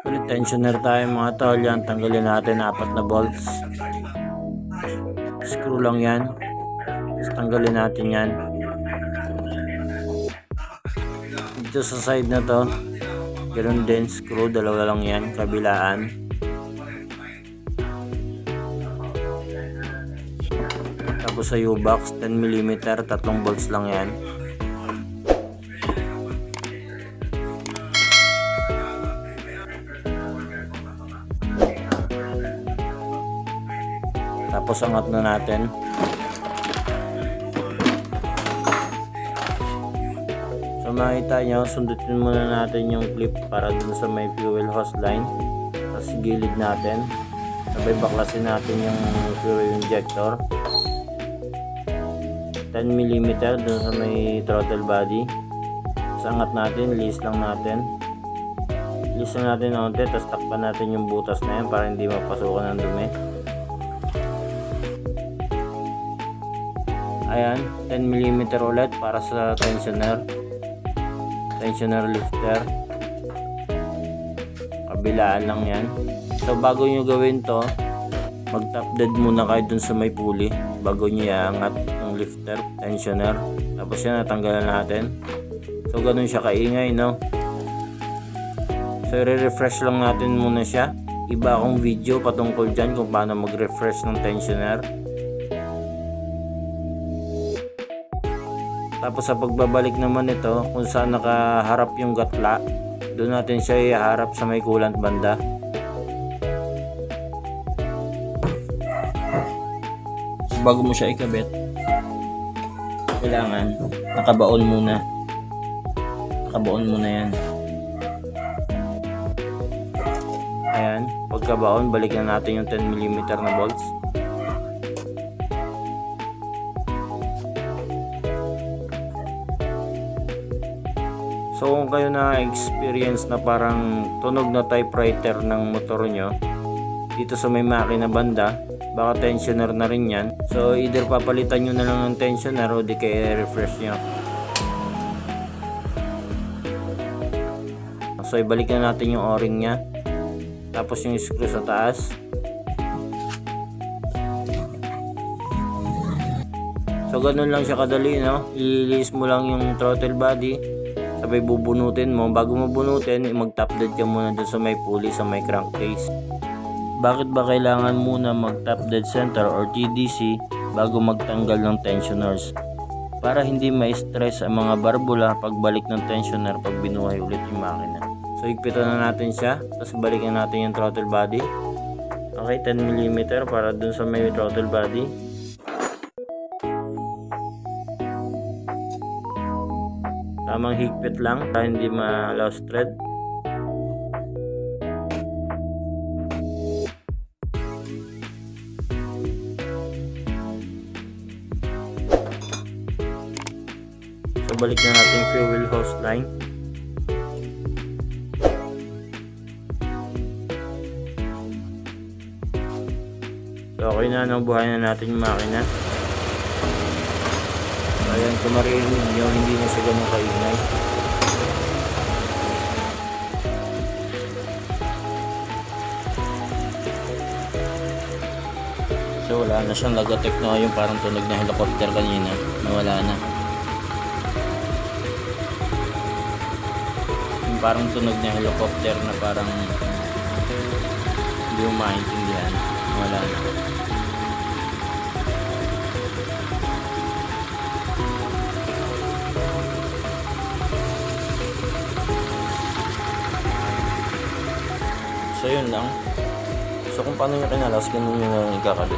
Ulit tensioner tayo mga tol. Yan, tanggalin natin 4 na bolts. Screw lang yan. Tapos tanggalin natin yan. Dito sa side na to, ganoon din, screw, dalawa lang yan, kabilaan. Tapos sa U-box, 10mm, 3 bolts lang yan. Tapos angat na natin. So makita nyo, sundutin muna natin yung clip para dun sa may fuel hose line. Tapos gilid natin. Sabay baklasin natin yung fuel injector. 10mm dun sa may throttle body. Tapos angat natin, release lang natin. Release lang natin onte, tapos takpan natin yung butas na yan para hindi mapasukan ng dumi. Ayan, 10mm ulit para sa tensioner lifter, kabilaan lang yan. So bago nyo gawin to, mag top dead muna kayo dun sa may pulley bago nyo iangat yung lifter, tensioner. Tapos yan, natanggalan natin. So ganun siya kaingay, no? So i-refresh lang natin muna siya. Iba akong video patungkol dyan kung paano mag-refresh ng tensioner. Tapos sa pagbabalik naman ito, kung saan nakaharap yung gatla, doon natin siya iharap sa may coolant banda. So, bago mo siya ikabit, kailangan nakabaon muna. Nakabaon muna yan. Ayan, pagkabaon, balikan natin yung 10mm na bolts. So kung kayo na-experience na parang tunog na typewriter ng motor nyo dito sa may makina banda, baka tensioner na rin yan. So either papalitan nyo na lang ng tensioner o di kaya refresh nyo. So ibalik na natin yung o-ring nya, tapos yung screw sa taas. So ganun lang siya kadali, no? Ililis mo lang yung throttle body, sabay bubunutin mo. Bago mo bunutin, mag-top dead ka muna dun sa may pulley, sa may crankcase. Bakit ba kailangan muna mag-top dead center or TDC bago magtanggal ng tensioners? Para hindi ma-stress ang mga barbula pagbalik ng tensioner pag binuhay ulit yung makina. So higpitan na natin siya, tapos balikan natin yung throttle body. Okay, 10mm para dun sa may throttle body. Tamang higpit lang para hindi ma-lost thread. So balik na natin yung fuel hose line. So okay na, buhayin na natin yung makina. Ayan, kung marinig nyo, hindi na siya ganun kaingay. So wala na siyang lagatek na yung parang tunog na helicopter kanina. Nawala na. Yung parang tunog na helicopter na parang hindi mo maintindihan. Nawala na. So yun lang. So kung paano nyo kinalas, ganun nyo na ikakabit.